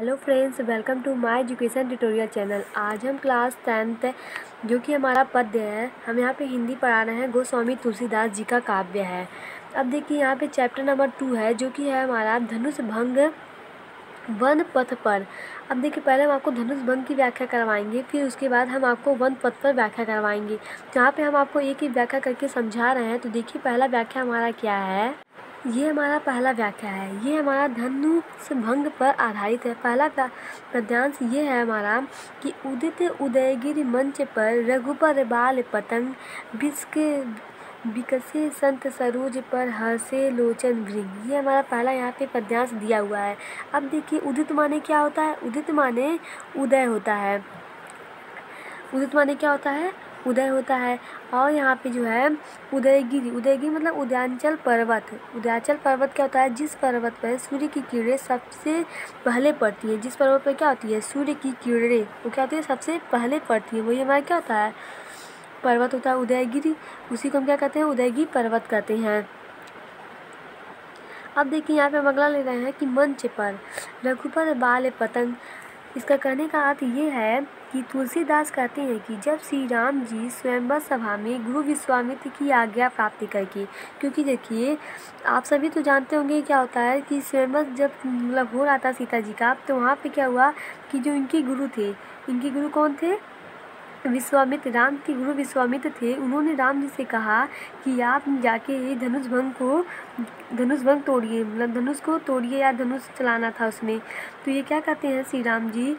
Hello friends, welcome to my education tutorial channel. आज हम class 10th जो कि हमारा पद्य है, हम यहाँ पे हिंदी पढ़ा रहे हैं। गोस्वामी तुलसीदास जी का काव्य है। अब देखिए यहाँ पे चैप्टर नंबर 2 है जो कि है हमारा धनुष भंग वन पथ पर। अब देखिए पहले हम आपको धनुष भंग की व्याख्या करवाएंगे, फिर उसके बाद हम आपको वन पथ पर व्याख्या करवाएंगे। यहाँ पे हम आपको एक ही व्याख्या करके समझा रहे हैं। तो देखिए पहला व्याख्या हमारा क्या है। ये हमारा पहला व्याख्या है, ये हमारा धनुष भंग पर आधारित है। पहला पद्यांश ये है हमारा कि उदित उदयगिरि मंच पर रघुबर बाल पतंग बिकसे संत सरोज पर हर्षे लोचन भृंग। ये हमारा पहला यहाँ पे पद्यांश दिया हुआ है। अब देखिए उदित माने क्या होता है। उदित माने उदय होता है। उदित माने क्या होता है, उदय होता है। और यहाँ पे जो है उदयगिरि, उदयगिरि मतलब उदयांचल पर्वत। उदयांचल पर्वत क्या होता है, जिस पर्वत पर सूर्य की किरणें सबसे पहले पड़ती है। जिस पर्वत पर क्या होती है, सूर्य की किरणें वो क्या होती है, सबसे पहले पड़ती है। वही हमारा क्या होता है, पर्वत होता है उदयगिरि। उसी को हम क्या कहते हैं, उदयगिरि पर्वत कहते हैं। अब देखिए यहाँ पे हम अगला ले रहे हैं कि मंच पर रघुबर बाल पतंग। इसका कहने का अर्थ ये है कि तुलसीदास कहते हैं कि जब श्री राम जी स्वयंवर सभा में गुरु विश्वामित्र की आज्ञा प्राप्ति करके, क्योंकि देखिए आप सभी तो जानते होंगे क्या होता है कि स्वयंवर जब मतलब हो रहा था सीता जी का, तो वहाँ पे क्या हुआ कि जो इनके गुरु थे, इनके गुरु कौन थे, विश्वामित्र, राम के गुरु विश्वामित्र थे। उन्होंने राम जी से कहा कि आप जाके धनुष भंग तोड़िए, मतलब धनुष को तोड़िए, या धनुष चलाना था उसमें। तो ये क्या कहते हैं श्री राम जी,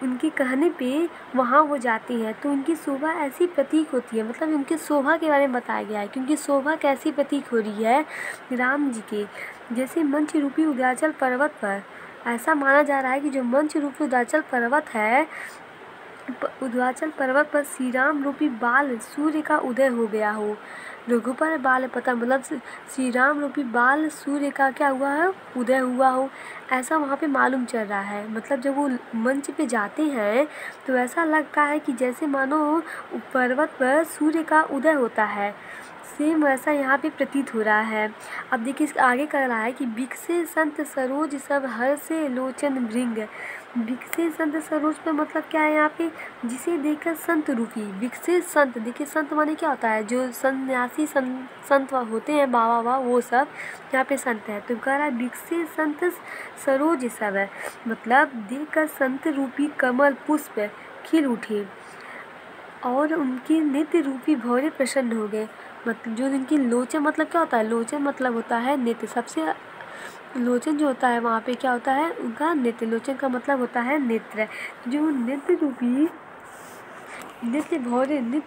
उनके कहने पे वहाँ वो जाते हैं तो उनकी शोभा ऐसी प्रतीक होती है। मतलब उनकी शोभा के बारे में बताया गया है, क्योंकि शोभा कैसी प्रतीक हो रही है राम जी के, जैसे मंच रूपी उदयाचल पर्वत पर। ऐसा माना जा रहा है कि जो मंच रूपी उदयाचल पर्वत है, उदयाचल पर्वत पर श्री राम रूपी बाल सूर्य का उदय हो गया हो। रघुबर बाल पतंग मतलब श्री राम रूपी बाल सूर्य का क्या हुआ है, उदय हुआ हो। ऐसा वहाँ पे मालूम चल रहा है। मतलब जब वो मंच पे जाते हैं तो ऐसा लगता है कि जैसे मानो पर्वत पर सूर्य का उदय होता है। सेम वैसा यहाँ पे प्रतीत हो रहा है। अब देखिए इसके आगे कर रहा है कि बिकसे संत सरोज सब हर्षे लोचन भृंग। बिकसे संत सरोज पे मतलब क्या है यहाँ पे, जिसे देखकर संत रूपी। बिकसे संत, देखिए संत माने क्या होता है, जो सन्यासी संत होते हैं, बाबा वो सब यहाँ पे संत है। तो कह रहा है बिकसे संत सरोज सब है, मतलब देखकर संत रूपी कमल पुष्प खिल उठे और उनके नित्य रूपी भौरे प्रसन्न हो गए। मतलब जो इनकी लोचन मतलब क्या होता है, लोचन मतलब होता है नित्य। सबसे लोचन जो होता है वहाँ पे क्या होता है, उनका नेत्र। लोचन का मतलब होता है नेत्र। जो नित्य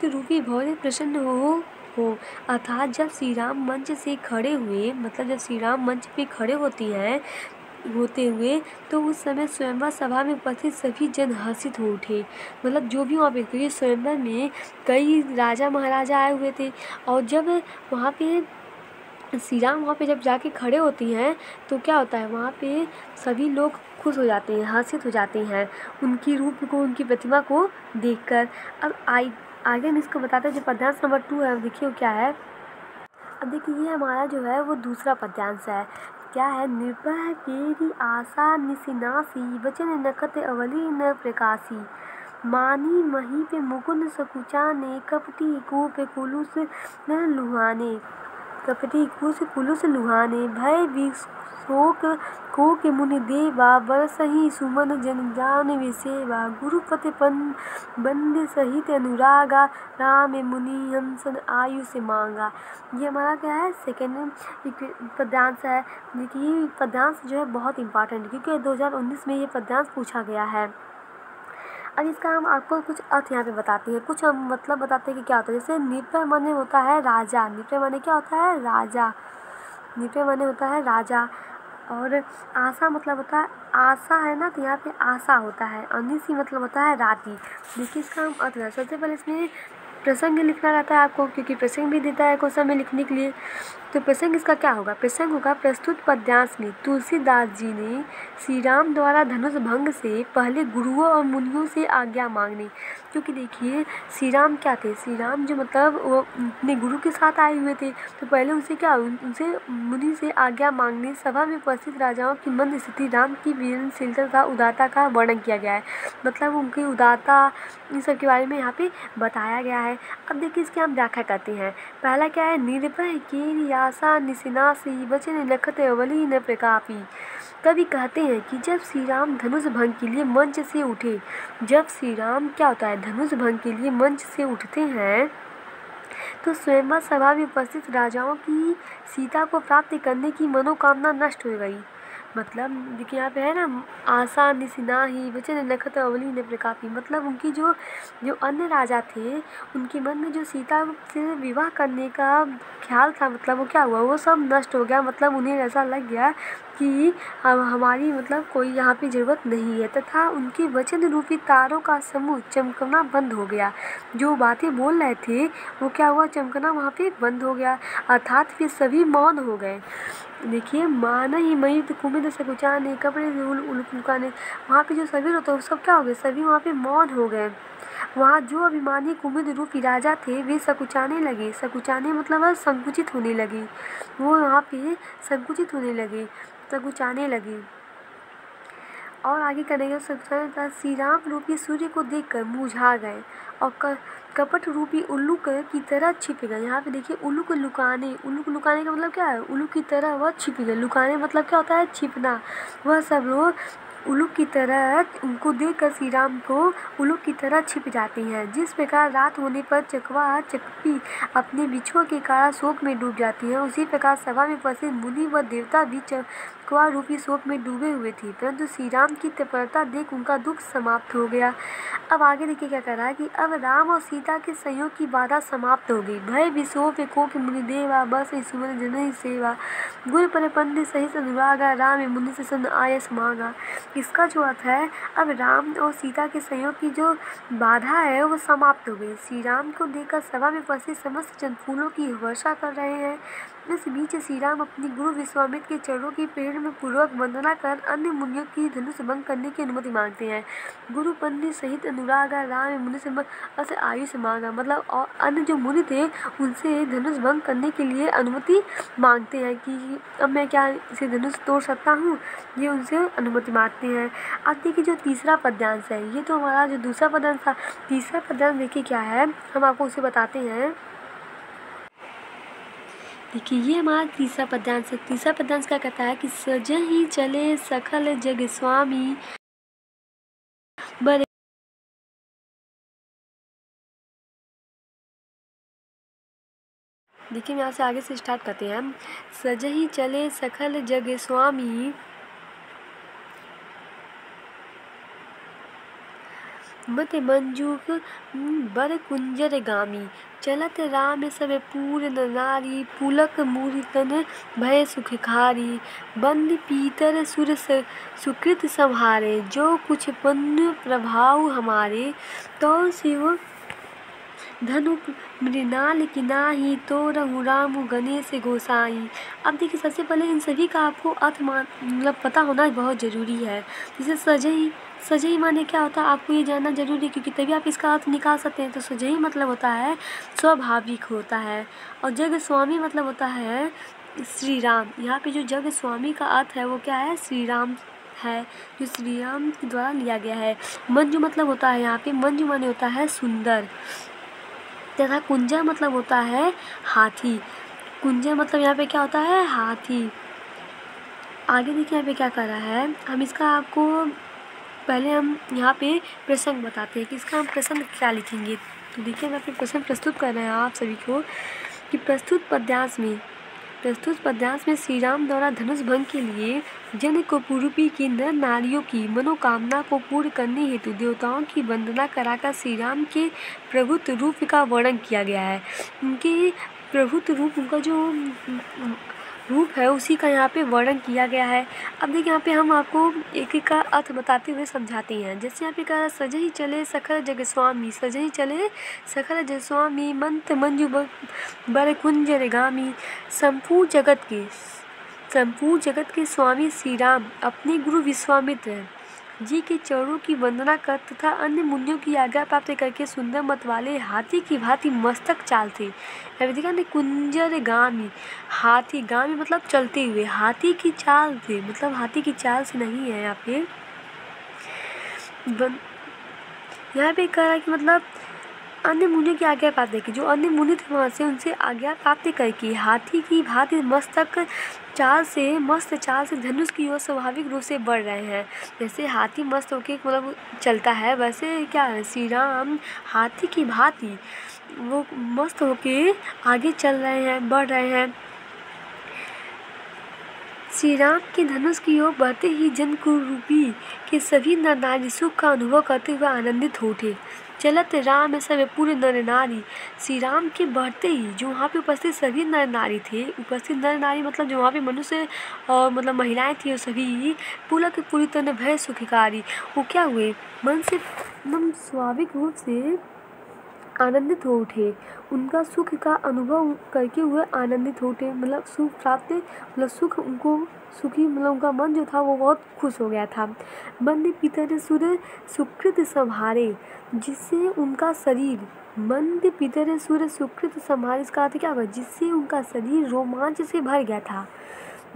रूपी भौरे प्रसन्न हो। अर्थात जब श्री राम मंच से खड़े हुए, मतलब जब श्री राम मंच पे खड़े होते हुए तो उस समय स्वयंवर सभा में उपस्थित सभी जन हर्षित हो उठे। मतलब जो भी वहाँ पे, क्योंकि स्वयंवर में कई राजा महाराजा आए हुए थे, और जब वहाँ पे श्री राम वहाँ पे जब जाके खड़े होती हैं तो क्या होता है, वहाँ पे सभी लोग खुश हो जाते हैं, हर्षित हो जाते हैं उनकी रूप को, उनकी प्रतिमा को देखकर। अब आगे हम इसको बताते हैं। जो पद्यांश नंबर 2 है, देखिए वो क्या है। अब देखिए ये हमारा जो है वो दूसरा पद्यांश है। क्या है, निर्भय तेरी आशा निसिनासी वचन नखत अवली न प्रकाशी। मानी मही पे मुकुंद सकुचाने कपटी कूप कुलुस न लुहाने। कपटी कुलुस लुहाने भय विशोक को के मुनि देवा बरसही सुमन जन जान विसेवा। गुरुपति बंद सहित अनुरागा राम मुनि हंसन आयु से मांगा। ये हमारा क्या है, सेकेंड पद्यांश है। देखिए ये पद्यांश जो है बहुत इंपॉर्टेंट है, क्योंकि 2019 में ये पद्यांश पूछा गया है। अब इसका हम आपको कुछ अर्थ यहाँ पे बताते हैं, कुछ हम मतलब बताते हैं कि क्या होता है। जैसे निपय माने होता है राजा। निपय माने क्या होता है, राजा। निपय माने होता है राजा। और आशा मतलब होता है, आशा है ना, तो यहाँ पे आशा होता है। और निसी मतलब होता है राति। देखिए इसका हम अर्थ है। सबसे पहले इसमें प्रसंग लिखना रहता है आपको, क्योंकि प्रसंग भी देता है क्वेश्चन में लिखने के लिए। तो प्रसंग इसका क्या होगा? प्रसंग होगा प्रस्तुत पद्यांश में तुलसीदास जी ने श्री राम द्वारा धनुष भंग से पहले गुरुओं और मुनियों से आज्ञा मांगनी। क्योंकि देखिए श्री राम क्या थे, श्री राम जो मतलब वो अपने गुरु के साथ आए हुए थे, तो पहले उनसे क्या, उनसे मुनि से आज्ञा मांगनी। सभा में उपस्थित राजाओं की मंद स्थिति, राम की वीरशीलता का उदारता का वर्णन किया गया है। मतलब उनकी उदारता इन सब के बारे में यहाँ पे बताया गया है। अब देखिए इसकी हम व्याख्या करते हैं। पहला क्या है? निर्भय केरी आशा निशिनासी वचन लखत अवली न प्रकापी। कवि कहते हैं कि जब श्री राम धनुष भंग के लिए मंच से उठे, जब श्री राम क्या होता है, धनुष भंग के लिए मंच से उठते हैं, तो स्वयंवर सभा में उपस्थित राजाओं की सीता को प्राप्त करने की मनोकामना नष्ट हो गई। मतलब देखिए यहाँ पे है ना, आशा निशिनाही वचन लखत अवली न प्रकापी। मतलब उनकी जो अन्य राजा थे, उनके मन में जो सीता से विवाह करने का ख्याल था, मतलब वो क्या हुआ, वो सब नष्ट हो गया। मतलब उन्हें ऐसा लग गया कि हमारी मतलब कोई यहाँ पे ज़रूरत नहीं है, तथा उनके वचन रूपी तारों का समूह चमकना बंद हो गया। जो बातें बोल रहे थे वो क्या हुआ, चमकना वहाँ पे बंद हो गया, अर्थात वे सभी मौन हो गए। देखिए मान ही मयुत कुमिद सकुचाने कपड़े उलुकाने, वहाँ पे जो सभी होते हैं सब क्या हो गए, सभी वहाँ पे मौन हो गए। वहाँ जो अभिमानी कुमिद रूपी राजा थे वे सकुचाने लगे। सकुचाने मतलब संकुचित होने लगे, वो वहाँ पे संकुचित होने लगे, सकुचाने लगे। और आगे करेंगे, श्री राम रूपी सूर्य को देखकर मुरझा गए और कपट रूपी उल्लू की तरह छिप गए। यहाँ पे देखिए उल्लू को लुकाने, उल्लू को लुकाने का मतलब क्या है, उल्लू की तरह वह छिप गए। लुकाने मतलब क्या होता है, छिपना। वह सब लोग उल्लू की तरह, उनको देखकर श्री राम को उल्लू की तरह छिप जाती हैं। जिस प्रकार रात होने पर चकवा चकपी अपने बिछुआ के कारण शोक में डूब जाती है, उसी प्रकार सभा में उपस्थित मुनि व देवता भी चकवा रूपी शोक में डूबे हुए थे। परंतु श्री राम की तत्परता देख उनका दुख समाप्त हो गया। अब आगे देखिए क्या कर रहा है कि अब राम और सीता के संयोग की बाधा समाप्त हो गई। भय विशोप कोक मुनि देवा बस सुमन जन सेवा गुरु पर पंडित सहित अनुरागा राम मुनि से सन आयस मांगा। इसका जो अर्थ है, अब राम और सीता के संयोग की जो बाधा है वो समाप्त हो गई। श्री राम को देखकर सभा में उपस्थित समस्त जन फूलों की वर्षा कर रहे हैं। इस बीच श्री राम अपनी गुरु विश्वामित्र के चरणों की प्रेम पूर्वक वंदना कर अन्य मुनियों की धनुष भंग करने की अनुमति मांगते हैं। गुरु पंडित सहित अनुरागा राम मुनि से आयुष मांगा। मतलब और अन्य जो मुनि थे उनसे धनुष भंग करने के लिए अनुमति मांगते हैं कि अब मैं क्या इसे धनुष तोड़ सकता हूँ, ये उनसे अनुमति मांगते हैं। अब देखिए जो तीसरा पद्यांश है, ये तो हमारा जो दूसरा पद्यांश था, तीसरा पद्यांश देखिए क्या है, हम आपको उसे बताते हैं। देखिए ये हमारा तीसरा पद्यांश है। तीसरा पद्यांश क्या कहता है कि सजहि चले सकल जग स्वामी बड़े। देखिए यहाँ से आगे से स्टार्ट करते हैं हम। सजहि चले सकल जग स्वामी मत मंजूक बर कुंजर गामी चलत राम सब पूर नारी पुलक मूरि तन भय सुखखारी बंद पीतर सुर सुकृत संहारे जो कुछ पुण्य प्रभाव हमारे तो शिव धनु मृणाल की नाही तो रहु राम गणेश गोसाई। अब देखिए सबसे पहले इन सभी का आपको अर्थ मतलब पता होना बहुत ज़रूरी है। जैसे सजई माने क्या होता है आपको ये जानना जरूरी है, क्योंकि तभी आप इसका अर्थ निकाल सकते हैं। तो सजई मतलब होता है स्वाभाविक होता है, और जग स्वामी मतलब होता है श्री राम। यहाँ पे जो जग स्वामी का अर्थ है वो क्या है, श्री राम है, जो श्री राम के द्वारा लिया गया है। मंजू मतलब होता है, यहाँ पे मंजू माने होता है सुंदर, तथा कुंजर मतलब होता है हाथी। कुंजर मतलब यहाँ पे क्या होता है, हाथी। आगे देखिए यहाँ पे क्या कर रहा है, हम इसका आपको पहले हम यहाँ पे प्रसंग बताते हैं कि इसका हम प्रसंग क्या लिखेंगे। तो देखिए हम अपने प्रसंग प्रस्तुत कर रहे हैं आप सभी को कि प्रस्तुत पद्यांश में श्री राम द्वारा धनुष भंग के लिए जनकपुरूपी की नर नारियों की मनोकामना को पूर्ण करने हेतु देवताओं की वंदना कराकर श्री राम के प्रभुत्व रूप का वर्णन किया गया है। उनके प्रभुत्व रूप, उनका जो रूप है उसी का यहाँ पे वर्णन किया गया है। अब देखिए यहाँ पे हम आपको एक एक का अर्थ बताते हुए समझाते हैं। जैसे यहाँ पे कहा, सजहि चले सखल जग स्वामी, सजहि चले सखल जग स्वामी, मंत्र मंजू बर कुंज गामी। संपूर्ण जगत के स्वामी श्री राम अपने गुरु विश्वामित्र जी के चरणों की वंदना कर तथा अन्य मुनियों की आज्ञा प्राप्त करके सुंदर मत वाले हाथी की भांति मस्तक चाल थे। ने कुंजर गामी, हाथी गामी मतलब चलते हुए, हाथी की चाल से मतलब हाथी की चाल से नहीं है यहाँ पे कह रहा है कि मतलब अन्य मुनियों की आज्ञा प्राप्त की, जो अन्य मुनि थे वहाँ से उनसे आज्ञा प्राप्त करके हाथी की भांति मस्त चाल से धनुष की ओर स्वाभाविक रूप से बढ़ रहे हैं। जैसे हाथी मस्त होके मतलब चलता है, वैसे क्या है, श्री राम हाथी की भांति वो मस्त होके आगे चल रहे हैं, बढ़ रहे हैं। श्री राम के धनुष की ओर बढ़ते ही जन कुरूपी के सभी नर नारी सुख का अनुभव करते हुए आनंदित हो उठे। चलत राम सब पूरे नर नारी, श्री राम के बढ़ते ही जो वहाँ पे उपस्थित सभी नर नारी थे, उपस्थित नर नारी मतलब जो वहाँ पे मनुष्य और मतलब महिलाएं थी, वो सभी पूरी तरह भय सुखकारी वो क्या हुए, मन से एकदम स्वाभाविक रूप से आनंदित हो उठे। उनका सुख का अनुभव करके हुए आनंदित हो उठे, मतलब सुख प्राप्त मतलब सुख उनको सुखी मतलब उनका मन जो था वो बहुत खुश हो गया था। बंदे पितर सुर सुकृत संहारे, जिससे उनका शरीर मंद पितर सुर सुकृत संहारे, इसका अर्थ क्या होगा, जिससे उनका शरीर रोमांच से भर गया था।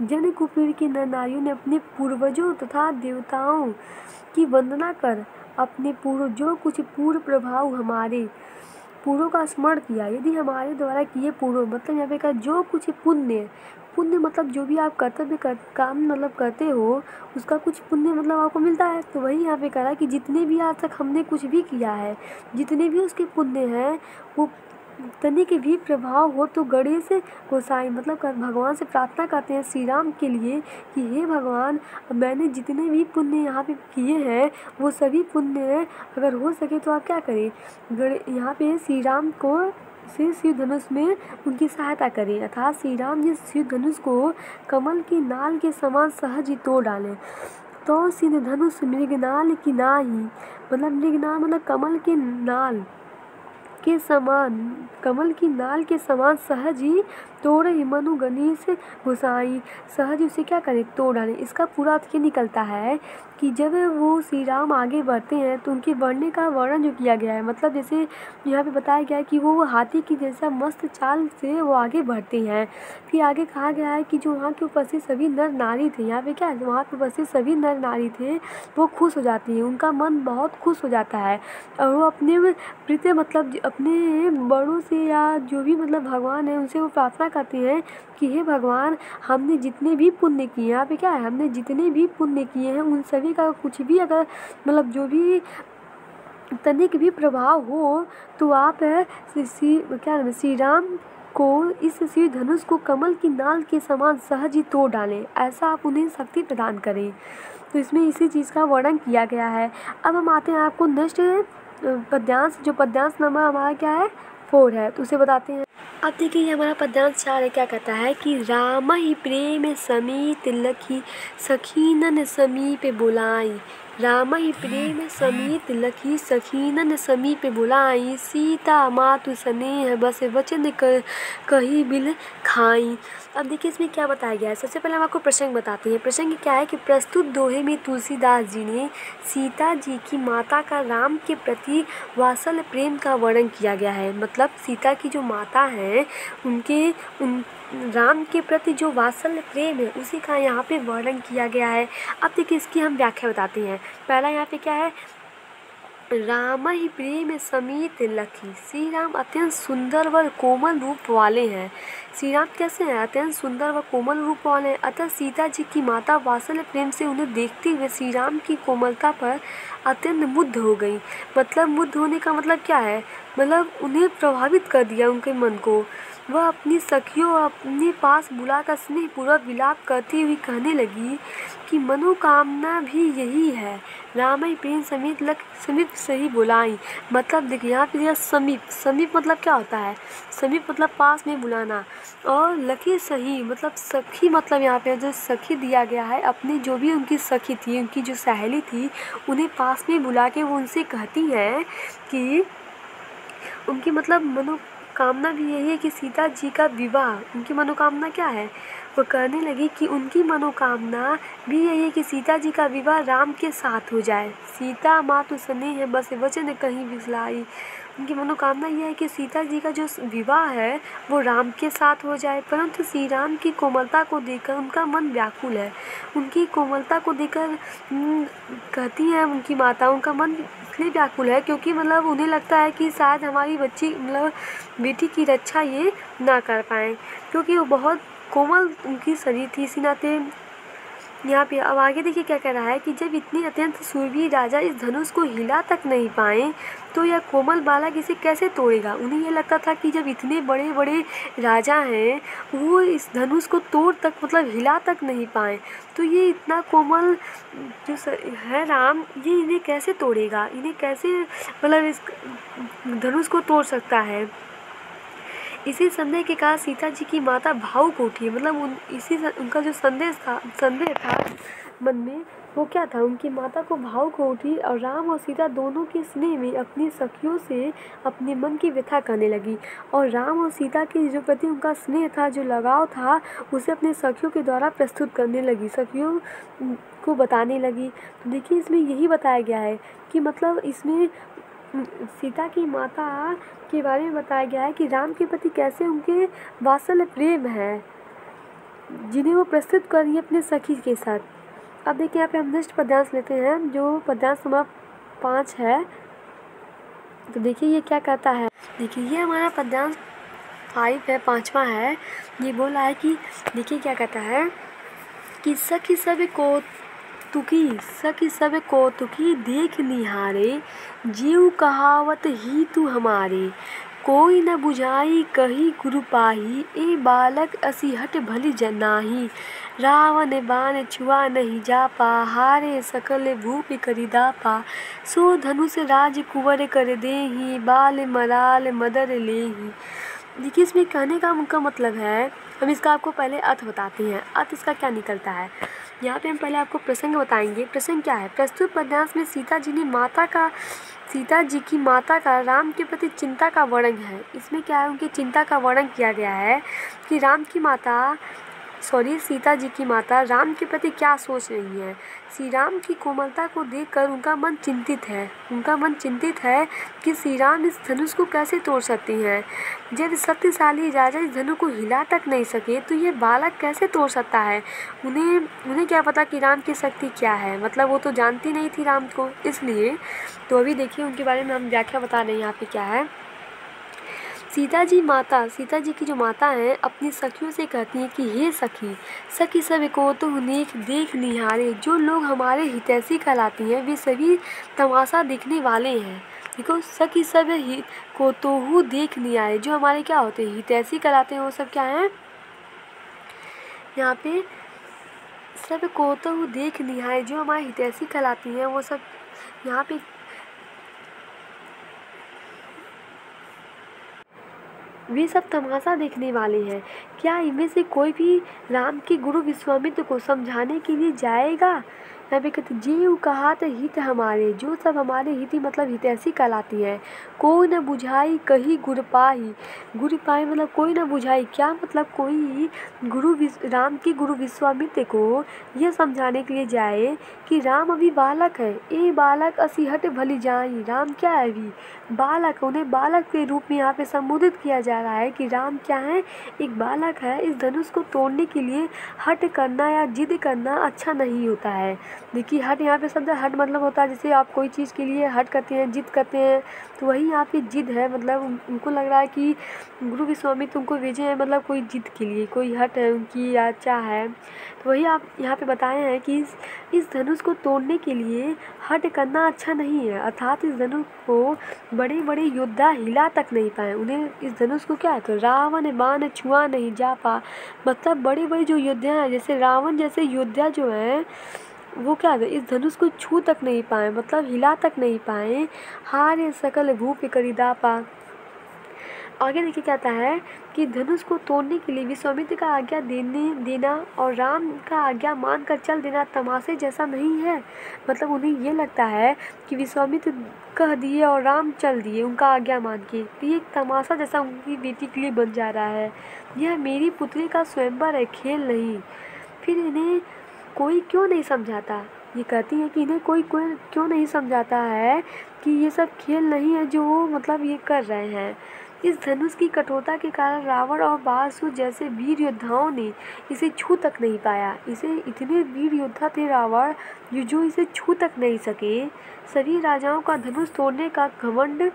जन कुपीर के नर नारियों ने अपने पूर्वजों तथा देवताओं की वंदना कर अपने जो कुछ पूर्व प्रभाव हमारे पूर्वों का स्मरण किया। यदि हमारे द्वारा किए पूर्व मतलब यहाँ पे कहा जो कुछ पुण्य मतलब जो भी आप काम मतलब करते हो उसका कुछ पुण्य मतलब आपको मिलता है। तो वही यहाँ पे कह रहा है कि जितने भी आज तक हमने कुछ भी किया है, जितने भी उसके पुण्य हैं, वो तनिक भी प्रभाव हो तो गणेश गोसाई मतलब भगवान से प्रार्थना करते हैं श्री राम के लिए कि हे भगवान, मैंने जितने भी पुण्य यहाँ पे किए हैं वो सभी पुण्य अगर हो सके तो आप क्या करें, यहाँ पे श्री राम को से शिव धनुष में उनकी सहायता करें, अर्थात श्री राम जिस शिव धनुष को कमल की नाल के समान सहज ही तोड़ डालें। तो सिंह धनुष मृगनाल की नाही, मतलब मृगनाल मतलब कमल की नाल के समान सहज ही तोड़ ही मनु गणेश गोसाई, सहज उसे क्या करे, तोड़ डाले। इसका पूरा अर्थ ये निकलता है कि जब वो श्री राम आगे बढ़ते हैं तो उनके बढ़ने का वर्णन जो किया गया है, मतलब जैसे यहाँ पे बताया गया है कि वो हाथी की जैसा मस्त चाल से वो आगे बढ़ते हैं। फिर आगे कहा गया है कि जो वहाँ के उपस्थित सभी नर नारी थे, यहाँ पे क्या है, वहाँ पे उपस्थित सभी नर नारी थे वो खुश हो जाती हैं, उनका मन बहुत खुश हो जाता है और वो अपने प्रीति मतलब अपने बड़ों से या जो भी मतलब भगवान है उनसे वो प्रार्थना करते हैं कि हे भगवान, हमने जितने भी पुण्य किए, यहाँ पे क्या है, हमने जितने भी पुण्य किए हैं उन सभी का कुछ भी अगर मतलब जो भी तनिक भी प्रभाव हो तो आप श्री राम को इस शिव धनुष को कमल की नाल के समान सहज ही तोड़ डालें, ऐसा आप उन्हें शक्ति प्रदान करें। तो इसमें इसी चीज़ का वर्णन किया गया है। अब हम आते हैं आपको नेक्स्ट पद्यांश, जो पद्यांश नंबर हमारा क्या है 4 है, तो उसे बताते हैं। अब देखिए हमारा पद्यांश 4 है, क्या कहता है कि राम ही प्रेम समीत लखी सखीनन समीप बुलाई, राम ही प्रेम समीत लखी सखीनन समीप बुलाई, सीता मातु स्नेह बस वचन कही बिल खाई। अब देखिए इसमें क्या बताया गया है। सबसे पहले हम आपको प्रसंग बताते हैं। प्रसंग क्या है कि प्रस्तुत दोहे में तुलसीदास जी ने सीता जी की माता का राम के प्रति वात्सल्य प्रेम का वर्णन किया गया है। मतलब सीता की जो माता हैं उन राम के प्रति जो वात्सल्य प्रेम है उसी का यहाँ पे वर्णन किया गया है। अब देखिए इसकी हम व्याख्या बताते हैं। पहला यहाँ पे क्या है, राम ही प्रेम समीत लखी, श्री राम अत्यंत सुंदर व कोमल रूप वाले हैं। श्री राम कैसे हैं, अत्यंत सुंदर व कोमल रूप वाले हैं। अतः सीता जी की माता वात्सल्य प्रेम से उन्हें देखते हुए श्री राम की कोमलता पर अत्यंत मुग्ध हो गई। मतलब मुग्ध होने का मतलब क्या है, मतलब उन्हें प्रभावित कर दिया उनके मन को। वह अपनी सखियों अपने पास बुलाकर स्नेहपूर्वक विलाप करती हुई कहने लगी कि मनोकामना भी यही है, रामई प्रेम समीप सही बुलाई। मतलब देखिए यहाँ पे समीप मतलब क्या होता है, समीप मतलब पास में बुलाना, और लकी सही मतलब सखी, मतलब यहाँ पे जो सखी दिया गया है अपनी जो भी उनकी सखी थी, उनकी जो सहेली थी, उन्हें पास में बुला के वो उनसे कहती हैं कि उनकी मतलब मनोकामना भी यही है कि सीता जी का विवाह, उनकी मनोकामना क्या है, वो कहने लगी कि उनकी मनोकामना भी यही है कि सीता जी का विवाह राम के साथ हो जाए। सीता मातु स्नेह है बस वचन कहीं बिसलाई। उनकी मनोकामना यह है कि सीता जी का जो विवाह है वो राम के साथ हो जाए, परंतु श्री राम की कोमलता को देखकर उनका मन व्याकुल है। उनकी कोमलता को देखकर कहती हैं उनकी माता, उनका मन इसलिए व्याकुल है क्योंकि मतलब उन्हें लगता है कि शायद हमारी बच्ची मतलब बेटी की रक्षा ये ना कर पाएँ, क्योंकि वो बहुत कोमल उनकी शरीर थी। इसी नाते यहाँ पे अब आगे देखिए क्या कह रहा है कि जब इतने अत्यंत शूरवीर राजा इस धनुष को हिला तक नहीं पाए तो यह कोमल बालक इसे कैसे तोड़ेगा। उन्हें यह लगता था कि जब इतने बड़े बड़े राजा हैं वो इस धनुष को तोड़ तक मतलब हिला तक नहीं पाए तो ये इतना कोमल जो है राम, ये इन्हें कैसे तोड़ेगा, इन्हें कैसे मतलब इस धनुष को तोड़ सकता है। इसी संदेह के कारण सीता जी की माता भावुक उठी, मतलब उनका जो संदेह था मन में, वो क्या था, उनकी माता को भावुक उठी और राम और सीता दोनों के स्नेह में अपनी सखियों से अपने मन की व्यथा करने लगी और राम और सीता के जो प्रति उनका स्नेह था, जो लगाव था, उसे अपने सखियों के द्वारा प्रस्तुत करने लगी, सखियों को बताने लगी। तो देखिए इसमें यही बताया गया है कि मतलब इसमें सीता की माता के बारे में बताया गया है कि राम के प्रति कैसे उनके वात्सल्य प्रेम है, जिन्हें वो प्रस्तुत कर रही है अपने सखी के साथ। अब देखिए यहाँ पे हम नेक्स्ट पद्यांश लेते हैं जो पद्यांश नंबर 5 है। तो देखिए ये क्या कहता है, देखिए ये हमारा पद्यांश 5 है, 5वां है। ये बोला है कि देखिए क्या कहता है कि सखी सब कौतुकी देख निहारे, जीव कहावत ही तू हमारे, कोई न बुझाई कही गुरु पाही, ए बालक असी हट भली जनाही, रावण बाण छुआ नहीं जापा, हारे सकल भूप करि दापा, सो धनुष राज कुंवर कर देहि, बाल मराल मदर लेहि। देखिए इसमें कहने का उनका मतलब है, हम इसका आपको पहले अर्थ बताते हैं, अर्थ इसका क्या निकलता है। यहाँ पे हम पहले आपको प्रसंग बताएंगे। प्रसंग क्या है, प्रस्तुत पद्यांश में सीता जी की माता का राम के प्रति चिंता का वर्णन है। इसमें क्या है, उनकी चिंता का वर्णन किया गया है कि सीता जी की माता राम के प्रति क्या सोच रही है। श्री राम की कोमलता को देखकर उनका मन चिंतित है कि श्री राम इस धनुष को कैसे तोड़ सकती हैं। जब शक्तिशाली राजा इस धनुष को हिला तक नहीं सके तो ये बालक कैसे तोड़ सकता है। उन्हें क्या पता कि राम की शक्ति क्या है, मतलब वो तो जानती नहीं थी राम को, इसलिए। तो अभी देखिए उनके बारे में हम व्याख्या बता रहे हैं यहाँ पे क्या है। सीता जी की जो माता हैं अपनी सखियों से कहती हैं कि हे सखी सब को तो देख निहारे, जो लोग हमारे हितैषी कहलाती हैं वे सभी तमाशा देखने वाले हैं। देखो सखी सब को तो देख निहारे, जो हमारे क्या होते हैं हितैषी कहलाते हैं, वो सब क्या हैं यहाँ पे, सब को तो देख निहारे, जो हमारे हितैषी कहलाती हैं वो सब यहाँ पे वे सब तमाशा देखने वाले हैं। क्या इनमें से कोई भी राम के गुरु विश्वामित्र को समझाने के लिए जाएगा। यहाँ पे कहते जीव कहात हित हमारे, जो सब हमारे हिती मतलब हितैषी कहलाती है। कोई न बुझाई कही गुर पाही मतलब कोई न बुझाई, क्या मतलब कोई राम के गुरु विश्वामित्र को यह समझाने के लिए जाए कि राम अभी बालक है। ए बालक असी हट भली जाई, राम क्या है अभी बालक, उन्हें बालक के रूप में यहाँ पे संबोधित किया जा रहा है कि राम क्या है, एक बालक है। इस धनुष को तोड़ने के लिए हट करना या जिद करना अच्छा नहीं होता है। देखिए हठ यहाँ पे शब्द हठ मतलब होता है जैसे आप कोई चीज़ के लिए हठ करते हैं, जिद करते हैं, तो वही यहाँ पे जिद है। मतलब उनको लग रहा है कि गुरु विश्वामित्र उनको भेजे हैं मतलब कोई जिद के लिए, कोई हठ है उनकी या चाह है। तो वही आप यहाँ पे बताए हैं कि इस धनुष को तोड़ने के लिए हठ करना अच्छा नहीं है। अर्थात इस धनुष को बड़े बड़े योद्धा हिला तक नहीं पाए। उन्हें इस धनुष को क्या है, तो रावण बाण छुआ नहीं जा पा, मतलब बड़े बड़े जो योद्धा हैं जैसे रावण जैसे योद्धा जो हैं वो क्या है, इस धनुष को छू तक नहीं पाए, मतलब हिला तक नहीं पाए। हारे सकल भूप करिदा पा। आगे देखिए क्या आता है कि धनुष को तोड़ने के लिए विश्वामित्र का आज्ञा देना और राम का आज्ञा मानकर चल देना तमाशे जैसा नहीं है। मतलब उन्हें ये लगता है कि विश्वामित्र कह दिए और राम चल दिए उनका आज्ञा मान के, तो ये एक तमाशा जैसा उनकी बेटी के लिए बन जा रहा है। यह मेरी पुत्री का स्वयंवर है, खेल नहीं। फिर इन्हें कोई क्यों नहीं समझाता, ये कहती है कि इन्हें कोई क्यों नहीं समझाता है कि ये सब खेल नहीं है जो वो मतलब ये कर रहे हैं। इस धनुष की कठोरता के कारण रावण और बासुर जैसे वीर योद्धाओं ने इसे छू तक नहीं पाया। इसे इतने वीर योद्धा थे रावण जो इसे छू तक नहीं सके। सभी राजाओं का धनुष तोड़ने का घमंड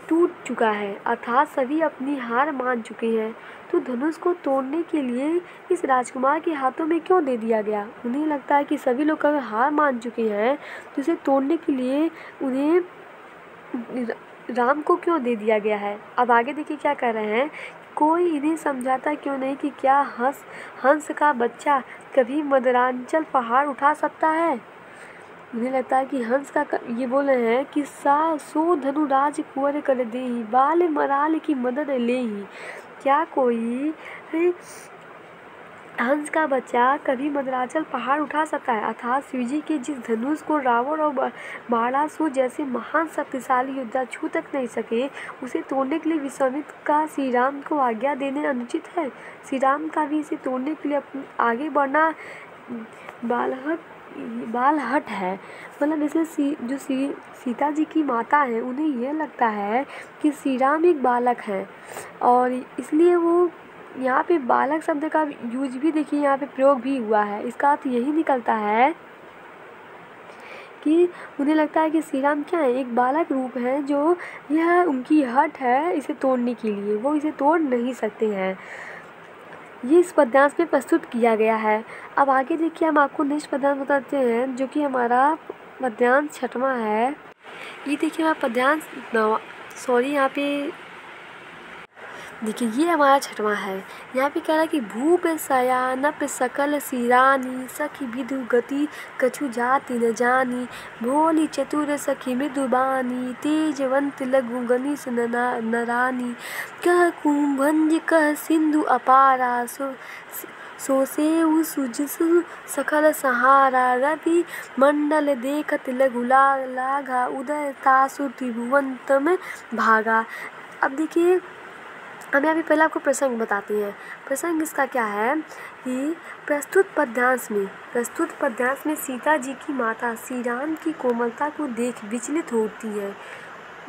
टूट चुका है, अर्थात सभी अपनी हार मान चुके हैं। तो धनुष को तोड़ने के लिए इस राजकुमार के हाथों में क्यों दे दिया गया। उन्हें लगता है कि सभी लोग अगर हार मान चुके हैं तो इसे तोड़ने के लिए उन्हें राम को क्यों दे दिया गया है। अब आगे देखिए क्या कर रहे हैं, कोई इन्हें समझाता क्यों नहीं कि क्या हंस का बच्चा कभी मदरांचल पहाड़ उठा सकता है। मुझे लगता है कि हंस का ये बोल रहे हैं कि सो धनुराज कुंवर कर देहि, बाल मराल की मदद लेहि। क्या कोई हंस का बच्चा कभी मदराचल पहाड़ उठा सकता है। अर्थात शिव जी के जिस धनुष को रावण और बाणासुर जैसे महान शक्तिशाली योद्धा छू तक नहीं सके, उसे तोड़ने के लिए विश्वामित्र का श्री राम को आज्ञा देने अनुचित है। श्री राम का भी इसे तोड़ने के लिए आगे बढ़ना बालहट है। मतलब इसमें जो सीता जी की माता है उन्हें यह लगता है कि श्री राम एक बालक हैं और इसलिए वो यहाँ पे बालक शब्द का यूज भी देखिए यहाँ पे प्रयोग भी हुआ है। इसका अर्थ यही निकलता है कि उन्हें लगता है कि श्री राम क्या है, एक बालक रूप है जो यह उनकी हट है इसे तोड़ने के लिए, वो इसे तोड़ नहीं सकते हैं। ये इस पद्यांश में प्रस्तुत किया गया है। अब आगे देखिए हम आपको नेक्स्ट पद्यांश बताते हैं जो कि हमारा पद्यांश 6वां है। ये देखिए हमारा पद्यांश यहाँ पे देखिए ये हमारा 6वां है। यहाँ पे कह रहा है कि भूप सयानप सकल सिरानी, सखी विदु गति कछु जाति न जानी, भोली चतुर सखी मृदुबानी, तेजवंत लघु गणेश नरानी, कह कुंभंज कह सिंधु अपारा, सोसेउ सुजसु सकल सहारा, रवि मंडल देखत लघु लाघा, उदय तासु त्रिभुवंतम भागा। अब देखिए हम अभी पहले आपको प्रसंग बताते हैं। प्रसंग इसका क्या है कि प्रस्तुत पद्यांश में सीता जी की माता श्री राम की कोमलता को देख विचलित होती है।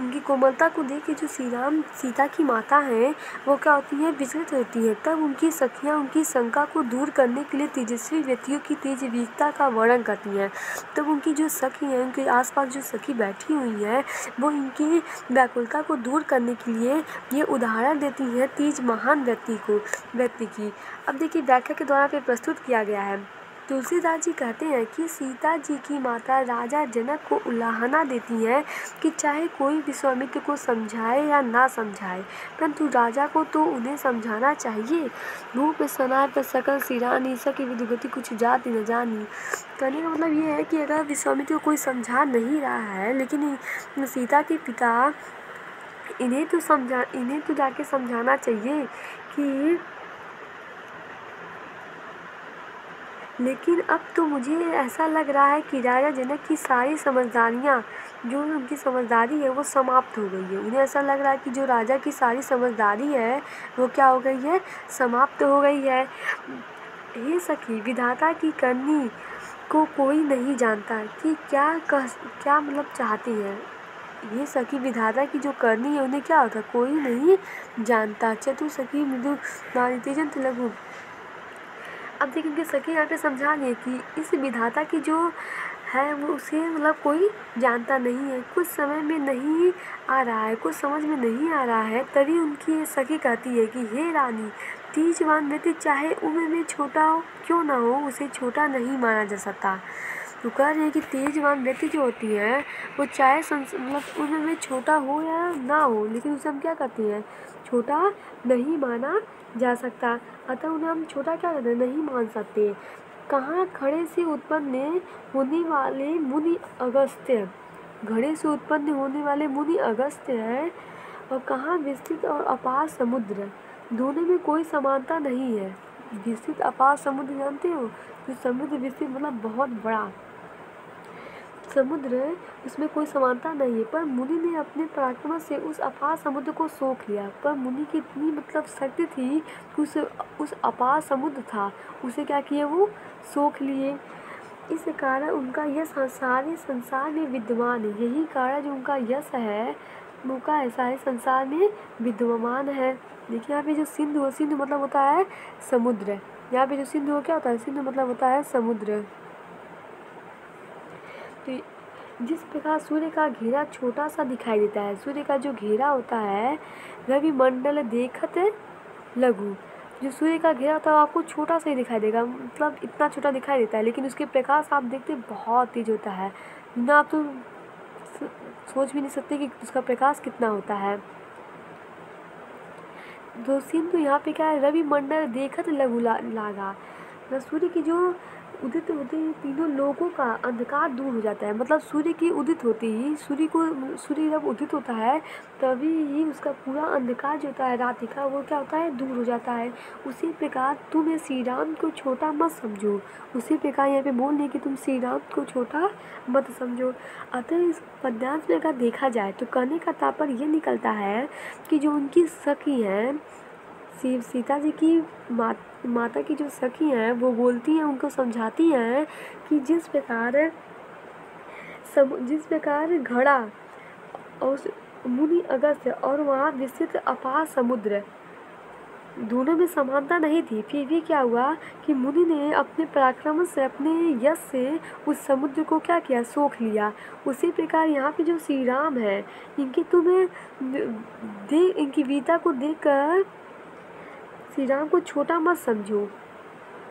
उनकी कोमलता को देख के जो सीता की माता हैं वो क्या होती हैं, विचलित होती हैं। तब उनकी सखियाँ उनकी शंका को दूर करने के लिए तेजस्वी व्यक्तियों की तेज वीरता का वर्णन करती हैं। तब उनकी जो सखी हैं, उनके आसपास जो सखी बैठी हुई हैं, वो इनकी व्याकुलता को दूर करने के लिए ये उदाहरण देती हैं तेज महान व्यक्ति की। अब देखिए व्याख्या के द्वारा पे प्रस्तुत किया गया है। तुलसीदास जी कहते हैं कि सीता जी की माता राजा जनक को उलाहना देती हैं कि चाहे कोई विश्वामित्र को समझाए या ना समझाए, परंतु राजा को तो उन्हें समझाना चाहिए। भूप सनाय पर सकल सिरानी, सखी विदुगति कुछ जाति न जानी। कहने का मतलब ये है कि अगर विश्वामित्र को कोई समझा नहीं रहा है, लेकिन सीता के पिता इन्हें तो जाके समझाना चाहिए कि लेकिन अब तो मुझे ऐसा लग रहा है कि राजा जनक की सारी समझदारियाँ, जो उनकी समझदारी है वो समाप्त हो गई है। उन्हें ऐसा लग रहा है कि जो राजा की सारी समझदारी है वो क्या हो गई है, समाप्त हो गई है। हे सखी, विधाता की करनी को कोई नहीं जानता कि क्या मतलब चाहती है। ये सखी विधाता की जो करनी है उन्हें क्या होता, कोई नहीं जानता। चतुर सखी मृदु तेजंत लघु। अब देखिए उनके सखी यहाँ पे समझा रही है कि इस विधाता की जो है वो उसे मतलब कोई जानता नहीं है, कुछ समय में नहीं आ रहा है, कुछ समझ में नहीं आ रहा है। तभी उनकी सखी कहती है कि हे रानी, तीजवान व्यक्ति चाहे उम्र में छोटा हो क्यों ना हो, उसे छोटा नहीं माना जा सकता। तो कह रहे हैं कि तेजवान व्यक्ति जो होती है वो चाहे मतलब उम्र में छोटा हो या ना हो, लेकिन उसे हम क्या कहते हैं, छोटा नहीं माना जा सकता। अतः उन्हें हम छोटा क्या कहते हैं, नहीं मान सकते। कहाँ खड़े से उत्पन्न होने वाले मुनि अगस्त्य, घड़े से उत्पन्न होने वाले मुनि अगस्त्य है, और कहाँ विस्तृत और अपार समुद्र, दोनों में कोई समानता नहीं है। विस्तृत अपार समुद्र जानते हो, तो समुद्र विस्तृत मतलब बहुत बड़ा समुद्र है, उसमें कोई समानता नहीं है। पर मुनि ने अपने पराक्रम से उस अपार समुद्र को सोख लिया। पर मुनि की इतनी मतलब शक्ति थी कि उस अपार समुद्र था, उसे क्या किए, वो सोख लिए। इस कारण उनका यश सारे संसार में विद्यमान है। यही कारण जो उनका यश है उनका ऐसा है, संसार में विद्यमान है। देखिए यहाँ पे जो सिंधु हो, सिंधु मतलब होता है समुद्र। यहाँ पे जो सिंधु हो क्या होता है, सिंधु मतलब होता है समुद्र। तो जिस प्रकार सूर्य का घेरा छोटा सा दिखाई देता है, सूर्य का जो घेरा होता है, रवि मंडल देखत लघु, जो सूर्य का घेरा होता है आपको छोटा सा ही दिखाई देगा, मतलब इतना छोटा दिखाई देता है, लेकिन उसके प्रकाश आप देखते बहुत तेज होता है ना, आप तो सोच भी नहीं सकते कि उसका प्रकाश कितना होता है। तो सिंधु यहाँ पे क्या है, रवि मंडल देखत लघु लागा, सूर्य की जो उदित होते ही तीनों लोगों का अंधकार दूर हो जाता है। मतलब सूर्य की उदित होते ही सूर्य जब उदित होता है तभी ही उसका पूरा अंधकार जो होता है रात्रि का, वो क्या होता है, दूर हो जाता है। उसी प्रकार तुम श्री राम को छोटा मत समझो, उसी प्रकार यहाँ पे बोल रहे कि तुम श्री राम को छोटा मत समझो। अतः इस पद्यांश में अगर देखा जाए तो कहने का तात्पर्य ये निकलता है कि जो उनकी सखी हैं, सीता जी की माता की जो सखी हैं, वो बोलती हैं, उनको समझाती हैं कि जिस प्रकार घड़ा और मुनि अगस्त्य और वहाँ विस्तृत अपार समुद्र, दोनों में समानता नहीं थी, फिर भी क्या हुआ कि मुनि ने अपने पराक्रम से, अपने यश से उस समुद्र को क्या किया, सोख लिया। उसी प्रकार यहाँ पे जो श्री राम है, इनकी वीरता को देखकर श्री राम को छोटा मत समझो,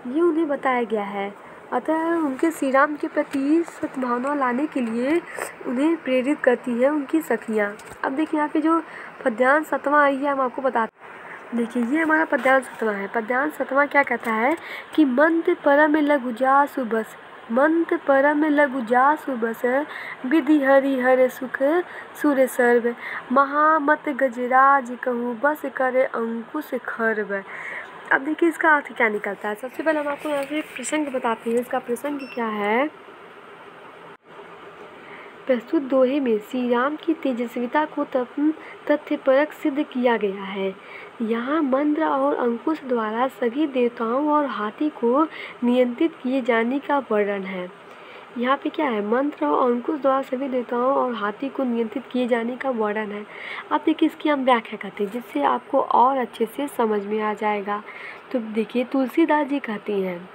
ये उन्हें बताया गया है। अतः उनके श्री राम के प्रति सद्भावना लाने के लिए उन्हें प्रेरित करती है उनकी सखियाँ। अब देखिए यहाँ पे जो पद्यांश 7वां आई है, हम आपको बताते। देखिए ये हमारा पद्यांश 7वां है। पद्यांश 7वां क्या कहता है कि मंत्र परम लघु जा सुबस, मंत्र परम लघु जा सुबस, विधि हरि हर सुख सुर सर्व, महामत गजराज कहूँ बस करे अंकुश खर्व। अब देखिए इसका अर्थ क्या निकलता है। सबसे पहले हम आपको यहाँ से प्रसंग बताते हैं। इसका प्रसंग क्या है, प्रस्तुत दोहे में श्री राम की तेजस्विता को तथ्यपरक सिद्ध किया गया है। यहाँ मंत्र और अंकुश द्वारा सभी देवताओं और हाथी को नियंत्रित किए जाने का वर्णन है। यहाँ पे क्या है, मंत्र और अंकुश द्वारा सभी देवताओं और हाथी को नियंत्रित किए जाने का वर्णन है। अब देखिए इसकी हम व्याख्या करते हैं जिससे आपको और अच्छे से समझ में आ जाएगा। तो देखिए तुलसीदास जी कहती हैं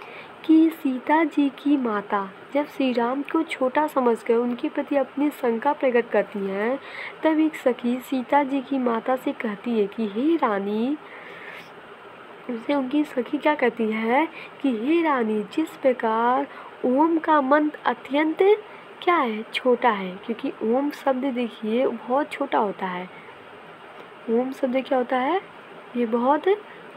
कि सीता जी की माता जब श्री राम को छोटा समझकर उनके प्रति अपनी शंका प्रकट करती हैं, तब एक सखी सीता जी की माता से कहती है कि हे रानी, उनसे उनकी सखी क्या कहती है कि हे रानी, जिस प्रकार ओम का मंत्र अत्यंत क्या है, छोटा है, क्योंकि ओम शब्द देखिए बहुत छोटा होता है। ओम शब्द क्या होता है, ये बहुत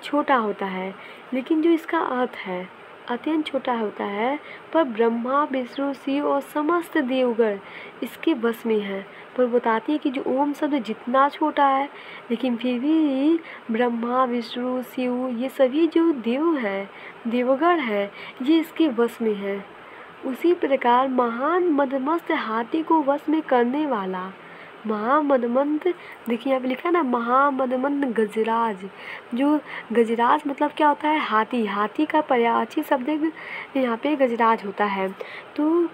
छोटा होता है, लेकिन जो इसका अर्थ है अत्यंत छोटा होता है। पर ब्रह्मा विष्णु शिव और समस्त देवगण इसके बस में हैं। पर बताती है कि जो ओम शब्द जितना छोटा है, लेकिन फिर भी ब्रह्मा विष्णु शिव ये सभी जो देव हैं, देवगण हैं, ये इसके वश में हैं। उसी प्रकार महान मदमस्त हाथी को वश में करने वाला महामदमंत, देखिए यहाँ पे लिखा है ना, महामदमंत गजराज। जो गजराज मतलब क्या होता है, हाथी। हाथी का पर्यायवाची शब्द यहाँ पे गजराज होता है। तो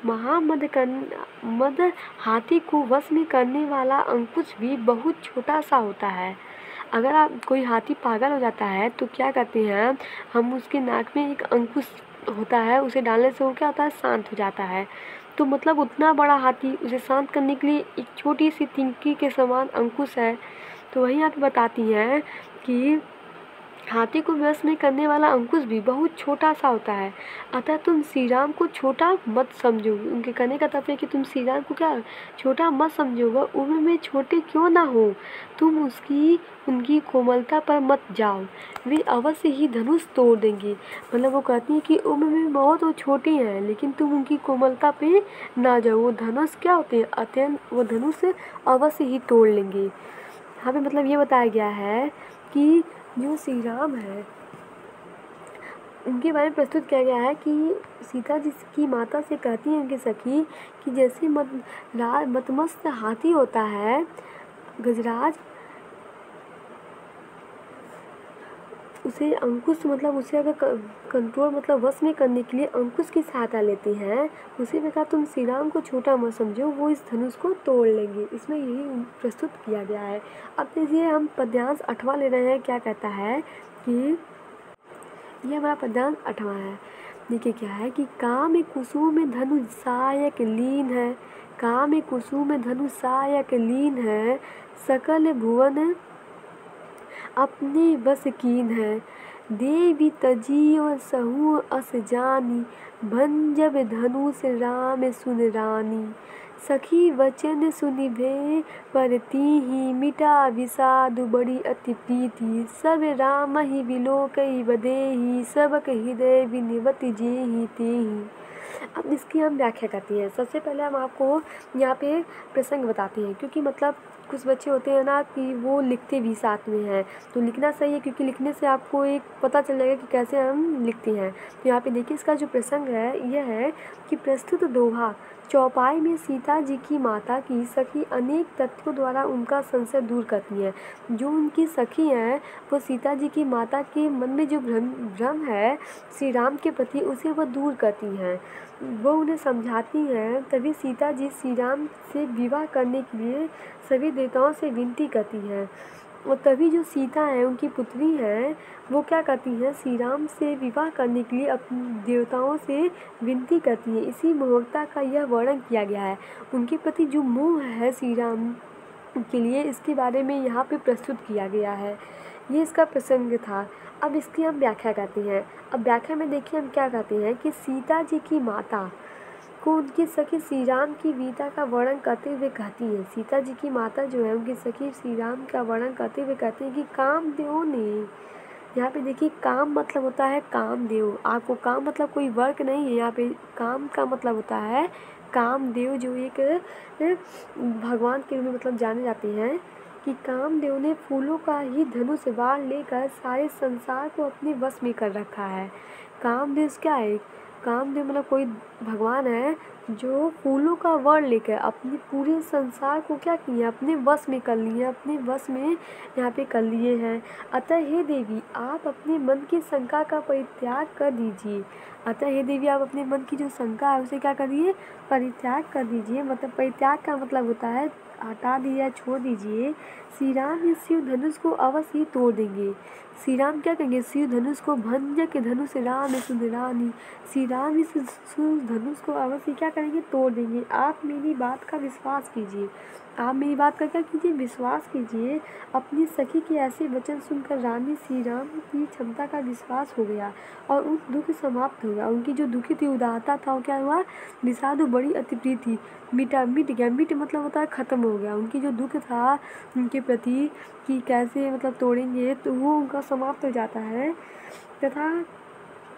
मद हाथी को वश में करने वाला अंकुश भी बहुत छोटा सा होता है। अगर आप कोई हाथी पागल हो जाता है तो क्या करते हैं हम, उसके नाक में एक अंकुश होता है, उसे डालने से वो क्या होता है, शांत हो जाता है। तो मतलब उतना बड़ा हाथी, उसे शांत करने के लिए एक छोटी सी तिनकी के समान अंकुश है। तो वही यहाँ पे बताती हैं कि हाथी को वश में करने वाला अंकुश भी बहुत छोटा सा होता है, अतः तुम श्री राम को छोटा मत समझो। उनके कहने का तात्पर्य कि तुम श्री राम को क्या छोटा मत समझो, वह उम्र में छोटे क्यों ना हो, तुम उनकी कोमलता पर मत जाओ, वे अवश्य ही धनुष तोड़ देंगे। मतलब वो कहती है कि उम्र में बहुत वो छोटी हैं, लेकिन तुम उनकी कोमलता पे ना जाओ, वो धनुष क्या होते हैं, अत्यंत, वो धनुष अवश्य ही तोड़ लेंगे। यहाँ पे मतलब ये बताया गया है कि जो श्री राम है उनके बारे में प्रस्तुत किया गया है कि सीता जी की माता से कहती है उनकी सखी कि जैसे मतमस्त हाथी होता है गजराज, उसे अंकुश मतलब उसे अगर कंट्रोल मतलब वश में करने के लिए अंकुश की सहायता लेते हैं, उसी प्रकार तुम श्री राम को छोटा मत समझो, वो इस धनुष को तोड़ लेंगे। इसमें यही प्रस्तुत किया गया है। अब देखिए हम पद्यांश 8वां ले रहे हैं। क्या कहता है कि ये हमारा पद्यांश 8वां है। देखिए क्या है कि काम कुसुम में धनु सायक लीन है, काम कुसुम में धनु सायक लीन है, सकल भुवन अपने बस कीन है, देवी तजियो सहु अस जानी, भंजब धनुष राम सुन रानी, सखी वचन सुनिभे पर तीही, मिटा विषाद बड़ी अति प्रीति, सब राम ही विलोकई बदेही, सबक हृदय विनिवत जेहि तेहि। अब इसकी हम व्याख्या करती हैं। सबसे पहले हम आपको यहाँ पे प्रसंग बताते हैं, क्योंकि मतलब कुछ बच्चे होते हैं ना कि वो लिखते भी साथ में हैं, तो लिखना सही है क्योंकि लिखने से आपको एक पता चल जाएगा कि कैसे हम लिखते हैं। तो यहाँ पे देखिए इसका जो प्रसंग है यह है कि प्रस्तुत दोहा चौपाई में सीता जी की माता की सखी अनेक तथ्यों द्वारा उनका संशय दूर करती हैं। जो उनकी सखी हैं वो सीता जी की माता के मन में जो भ्रम है श्री राम के प्रति उसे वह दूर करती हैं, वो उन्हें समझाती हैं। तभी सीता जी श्री राम से विवाह करने के लिए सभी देवताओं से विनती करती हैं, और तभी जो सीता है उनकी पुत्री है वो क्या करती हैं, श्री राम से विवाह करने के लिए अपने देवताओं से विनती करती हैं। इसी मोहकता का यह वर्णन किया गया है। उनके प्रति जो मोह है श्री राम के लिए, इसके बारे में यहाँ पे प्रस्तुत किया गया है। ये इसका प्रसंग था। अब इसकी हम व्याख्या करते हैं। अब व्याख्या में देखिए हम क्या कहते हैं कि सीता जी की माता को उनकी सखी श्री राम की वीरता का वर्णन करते हुए कहती है, सीता जी की माता जो है उनकी सखी श्री राम का वर्णन करते हुए कहती है कि कामदेव ने, यहाँ पे देखिए काम मतलब होता है कामदेव। आपको काम मतलब कोई वर्क नहीं है, यहाँ पे काम का मतलब होता है कामदेव, जो एक भगवान के रूप में मतलब जाने जाते हैं कि कामदेव ने फूलों का ही धनुष बाण लेकर सारे संसार को अपने वश में कर रखा है। कामदेव क्या है, कामदेव मतलब कोई भगवान है जो फूलों का वर्ण लेकर अपने पूरे संसार को क्या किए, अपने वश में कर लिए, अपने वश में यहाँ पे कर लिए हैं। अतः हे देवी आप अपने मन की शंका का परित्याग कर दीजिए। अतः हे देवी आप अपने मन की जो शंका है उसे क्या करिए, परित्याग कर दीजिए। मतलब परित्याग का मतलब होता है हटा दिया, छोड़ दीजिए। श्री राम इस शिव धनुष को अवश्य ही तोड़ देंगे। श्री राम क्या करेंगे, शिव धनुष को भंज के धनुष राम सुंदरानी, श्री राम इस धनुष को अवश्य क्या करेंगे, तोड़ देंगे। आप मेरी बात का विश्वास कीजिए, आप मेरी बात का क्या कीजिए, विश्वास कीजिए। अपनी सखी के ऐसे वचन सुनकर रानी श्री राम की क्षमता का विश्वास हो गया और उन दुख समाप्त हो गया। उनकी जो दुखी थी उदारता था वो क्या हुआ, विषाद बड़ी अति प्रिय थी, मिट गया। मिट मतलब होता है खत्म हो गया। उनकी जो दुख था उनके प्रति कि कैसे मतलब तोड़ेंगे, तो वो उनका समाप्त हो जाता है तथा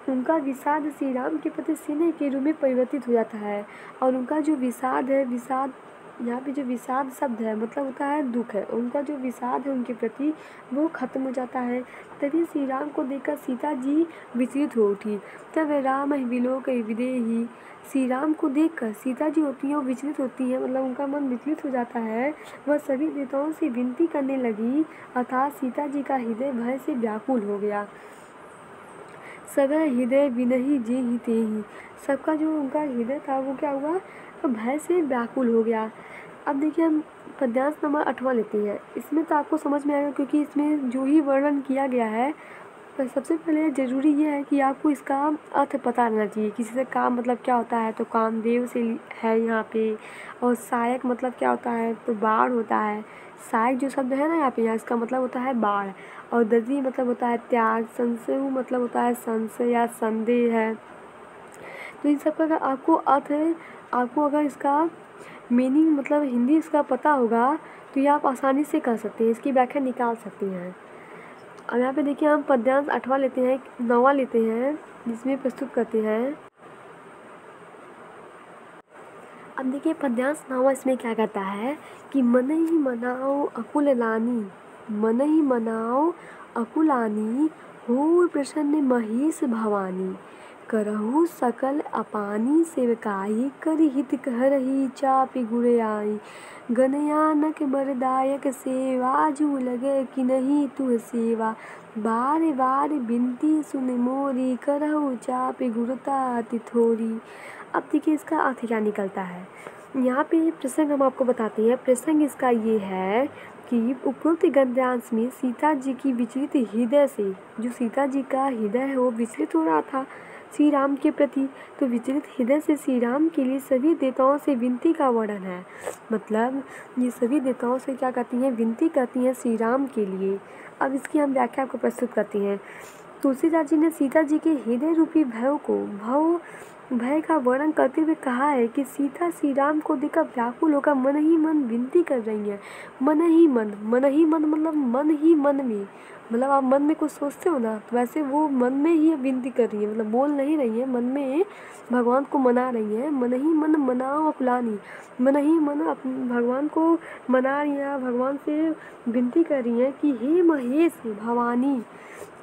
उनका विषाद श्री राम के प्रति स्नेह के रूप में परिवर्तित हो जाता है। और उनका जो विषाद है, विषाद यहाँ पे जो विषाद शब्द है मतलब होता है दुख है, उनका जो विषाद है उनके प्रति वो खत्म हो जाता है। तभी श्री राम को देखकर सीता जी विचलित हो उठी। तब राम विलोक विदेही, श्री राम को देखकर सीता जी होती हैं वो विचलित होती हैं, मतलब उनका मन विचलित हो जाता है। वह सभी देवताओं से विनती करने लगी, अर्थात सीता जी का हृदय भय से व्याकुल हो गया। सगर हृदय विनही जे ही ते ही, सबका जो उनका हृदय था वो क्या हुआ, तो भय से व्याकुल हो गया। अब देखिए हम पद्यांश नंबर 8वां लेते हैं। इसमें तो आपको समझ में आएगा क्योंकि इसमें जो ही वर्णन किया गया है, तो सबसे पहले ज़रूरी ये है कि आपको इसका अर्थ पता रहना चाहिए। किसी से काम मतलब क्या होता है, तो कामदेव से है यहाँ पे। और सहायक मतलब क्या होता है, तो बाढ़ होता है। सहायक जो शब्द है ना यहाँ पे, यहाँ इसका मतलब होता है बाढ़। और दधी मतलब होता है त्याग। संशय मतलब होता है संशय या संदेह है। तो इन सब का अगर आपको अर्थ है, आपको अगर इसका मीनिंग मतलब हिंदी इसका पता होगा, तो ये आप आसानी से कर सकते हैं, इसकी व्याख्या निकाल सकते हैं। अब यहाँ पे देखिए हम पद्यांश 8वां लेते हैं, 9वां लेते हैं, जिसमें प्रस्तुत करते हैं। अब देखिए पद्यांश 9वां इसमें क्या कहता है कि मन ही मनाओ अकुल लानी, मन ही मनाओ अकुलानी, हो प्रसन्न महेश भवानी, करहु सकल अपानी सेवकाई, कर हित करही चापि गुण आई, गणयानक बरदायक सेवा, जू लगे कि नहीं तुह सेवा, बार बार बिनती सुन मोरी, करहु चापि गुरुता अति थोरी। अब देखिए इसका अर्थ क्या निकलता है। यहाँ पे प्रसंग हम आपको बताते हैं। प्रसंग इसका ये है कि उपरोक्त गद्यांश में सीता जी की विचलित हृदय से, जो सीता जी का हृदय है वो विचलित हो रहा था श्री राम के प्रति, तो विचलित हृदय से श्री राम के लिए सभी देवताओं से विनती का वर्णन है। मतलब ये सभी देवताओं से क्या करती हैं, विनती करती हैं श्री राम के लिए। अब इसकी हम व्याख्या आपको प्रस्तुत करते हैं। तुलसीदास जी ने सीता जी के हृदय रूपी भय का वर्णन करते हुए कहा है कि सीता श्री राम को देखकर व्याकुल होकर मन ही मन विनती कर रही हैं। मन ही मन मतलब मन ही मन में, मतलब आप मन में कुछ सोचते हो ना, तो वैसे वो मन में ही विनती कर रही है, मतलब बोल नहीं रही है, मन में भगवान को मना रही है। मन ही मन मनाओ अकुलानी, मन ही मन भगवान को मना रही है, भगवान से विनती कर रही है कि हे महेश भवानी,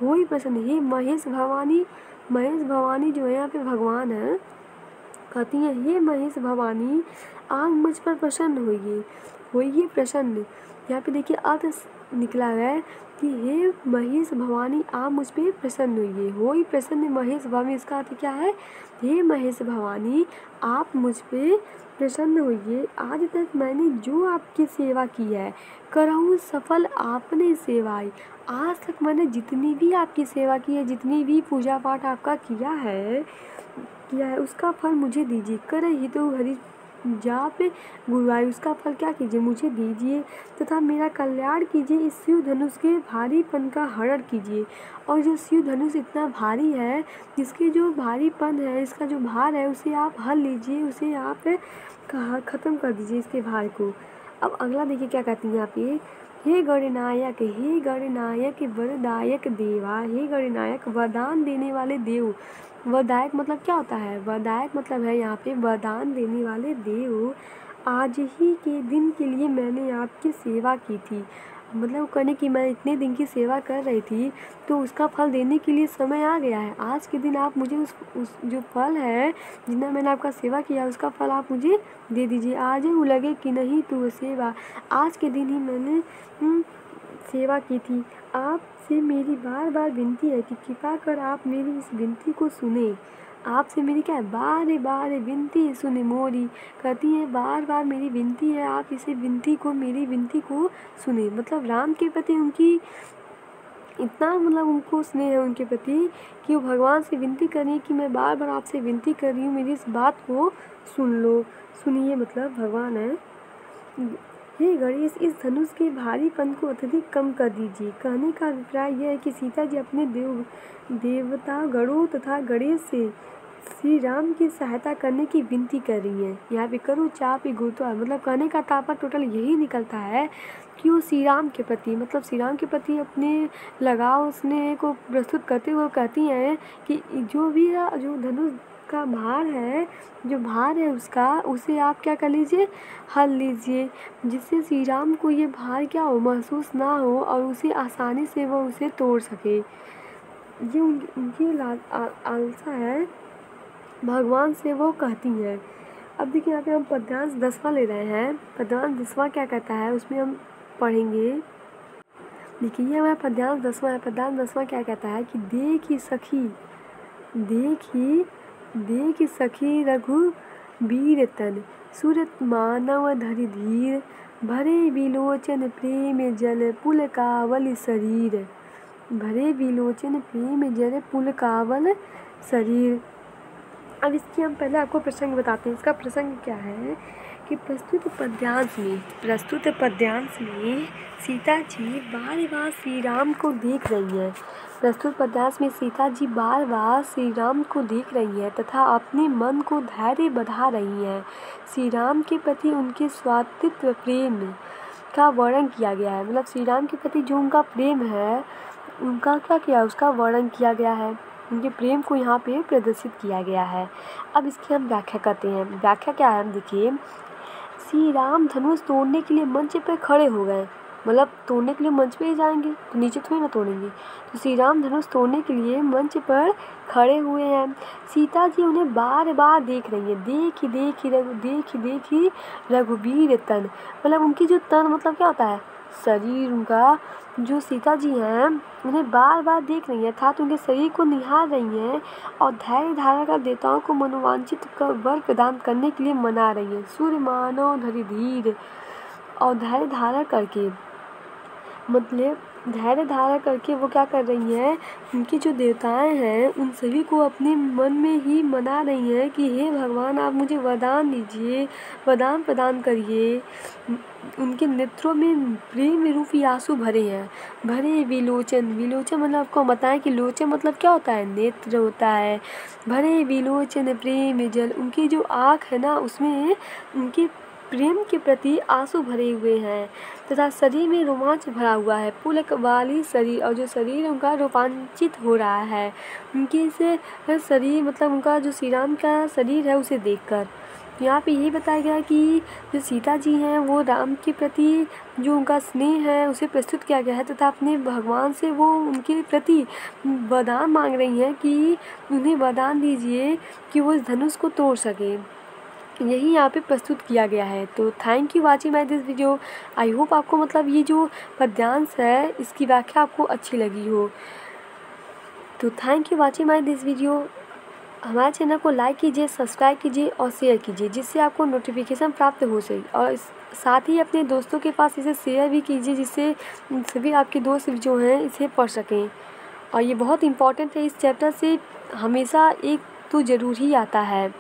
हो ही प्रसन्न, हे महेश भवानी। महेश भवानी जो है यहाँ पे भगवान है, कहती हैं हे महेश भवानी आप मुझ पर प्रसन्न होइए प्रसन्न। यहाँ पे देखिए अर्थ निकला है कि हे महेश भवानी आप मुझ पे प्रसन्न होइए प्रसन्न महेश भवानी। इसका अर्थ क्या है, हे महेश भवानी आप मुझ पे प्रसन्न होइए। आज तक मैंने जो आपकी सेवा की है, करहूँ सफल आपने सेवाई। आज तक मैंने जितनी भी आपकी सेवा की है, जितनी भी पूजा पाठ आपका किया है उसका फल मुझे दीजिए। करे ही तो हरि जाप गुरुआई, उसका फल क्या कीजिए, मुझे दीजिए तथा मेरा कल्याण कीजिए। इस शिव धनुष के भारीपन का हरण कीजिए। और जो शिव धनुष इतना भारी है, जिसके जो भारीपन है, इसका जो भार है, उसे आप हल लीजिए, उसे आप ख़त्म कर दीजिए इसके भार को। अब अगला देखिए क्या कहती हैं यहाँ पे, हे गणनायक वरदायक देवा, हे गणनायक वरदान देने वाले देव। वरदायक मतलब क्या होता है, वरदायक मतलब है यहाँ पे वरदान देने वाले देव। आज ही के दिन के लिए मैंने आपकी सेवा की थी, मतलब कहने की मैं इतने दिन की सेवा कर रही थी, तो उसका फल देने के लिए समय आ गया है। आज के दिन आप मुझे उस जो फल है, जितना मैंने आपका सेवा किया, उसका फल आप मुझे दे दीजिए। आज ही लगे कि नहीं तू सेवा, आज के दिन ही मैंने सेवा की थी। आपसे मेरी बार बार विनती है कि कृपा कर आप मेरी इस विनती को सुने। आपसे मेरी क्या है, बार बार विनती सुने मोरी, कहती है बार बार मेरी विनती है, आप इसे विनती को, मेरी विनती को सुने। मतलब राम के प्रति उनकी इतना मतलब उनको स्नेह है उनके प्रति कि वो भगवान से विनती कर रही है कि मैं बार बार आपसे विनती कर रही हूँ, मेरी इस बात को सुन लो, सुनिए। मतलब भगवान है, हे गणेश इस धनुष के भारीपन को अत्यधिक कम कर दीजिए। कहने का अभिप्राय यह है कि सीता जी अपने देवता गणों तथा गणेश से श्री राम की सहायता करने की विनती कर रही हैं। यहाँ पे करो चापी गुरुत्वा, मतलब कहने का तात्पर्य टोटल यही निकलता है कि वो श्री राम के प्रति, मतलब श्री राम के प्रति अपने लगाव स्नेह को प्रस्तुत करते हुए कहती हैं कि जो धनुष का भार है, जो भार है उसका, उसे आप क्या कर लीजिए, हल लीजिए, जिससे श्री राम को ये भार क्या हो, महसूस ना हो और उसे आसानी से वो उसे तोड़ सके। ये उनकी आशा है, भगवान से वो कहती हैं। अब देखिए यहाँ पे हम पद्यांश 10वां ले रहे हैं। पद्यांश 10वां क्या कहता है उसमें हम पढ़ेंगे। देखिए ये हमारा पद्यांश 10वां है। पद्यांश 10वां क्या कहता है कि देखी सखी रघु वीर तन, सूरत मानव धरि धीर, भरे विलोचन प्रेम जल पुलकावल शरीर। भरे विलोचन प्रेम जल पुलकावल शरीर। अब इसकी हम पहले आपको प्रसंग बताते हैं। इसका प्रसंग क्या है कि प्रस्तुत पद्यांश में सीता जी बार बार श्री राम को देख रही हैं। प्रस्तुत पद्यांश में सीता जी बार बार श्री राम को देख रही हैं तथा अपने मन को धैर्य बढ़ा रही हैं। श्री राम के प्रति उनके स्वात्वित्व प्रेम का वर्णन किया गया है। मतलब श्री राम के प्रति जो उनका प्रेम है उनका क्या किया, उसका वर्णन किया गया है। उनके प्रेम को यहाँ पे प्रदर्शित किया गया है। अब इसकी हम व्याख्या करते हैं। व्याख्या क्या है, हम देखिए, श्री राम धनुष तोड़ने के लिए मंच पर खड़े हो गए। मतलब तोड़ने के लिए मंच पे ही जाएंगे तो नीचे थोड़ी ना तोड़ेंगे। तो श्री राम धनुष तोड़ने के लिए मंच पर खड़े हुए हैं। सीता जी उन्हें बार बार देख रही हैं। देखी रघुवीर तन। मतलब उनकी जो तन मतलब क्या होता है, शरीर। उनका जो सीता जी हैं उन्हें बार बार देख रही हैं अर्थात उनके शरीर को निहार रही हैं और धैर्य धारा कर देवताओं को मनोवांछित वर प्रदान करने के लिए मना रही हैं। सूर्य मानव धरि धीर। और धैर्य धारा करके मतलब धैर्य धारा करके वो क्या कर रही हैं, उनकी जो देवताएं हैं उन सभी को अपने मन में ही मना रही हैं कि हे भगवान, आप मुझे वरदान दीजिए, वरदान प्रदान करिए। उनके नेत्रों में प्रेम रूपी आंसू भरे हैं। भरे विलोचन मतलब आपको बताएं कि लोचन मतलब क्या होता है, नेत्र होता है। भरे विलोचन प्रेम जल। उनकी जो आँख है ना उसमें उनकी प्रेम के प्रति आंसू भरे हुए हैं तथा शरीर में रोमांच भरा हुआ है। पुलक वाली शरीर, और जो शरीर है उनका रोमांचित हो रहा है उनके इसे शरीर मतलब उनका जो श्री राम का शरीर है उसे देखकर। यहाँ पे यही बताया गया कि जो सीता जी हैं वो राम के प्रति जो उनका स्नेह है उसे प्रस्तुत किया गया है तथा अपने भगवान से वो उनके प्रति वरदान मांग रही हैं कि उन्हें वरदान दीजिए कि वो इस धनुष को तोड़ सके। यही यहाँ पे प्रस्तुत किया गया है। तो thank you watching my this video. I hope आपको मतलब ये जो पद्यांश है इसकी व्याख्या आपको अच्छी लगी हो। तो thank you watching my this video. हमारे चैनल को लाइक कीजिए, सब्सक्राइब कीजिए और शेयर कीजिए जिससे आपको नोटिफिकेशन प्राप्त हो सके। और साथ ही अपने दोस्तों के पास इसे शेयर भी कीजिए जिससे सभी आपके दोस्त जो हैं इसे पढ़ सकें। और ये बहुत इम्पॉर्टेंट है, इस चैप्टर से हमेशा एक तो ज़रूर ही आता है।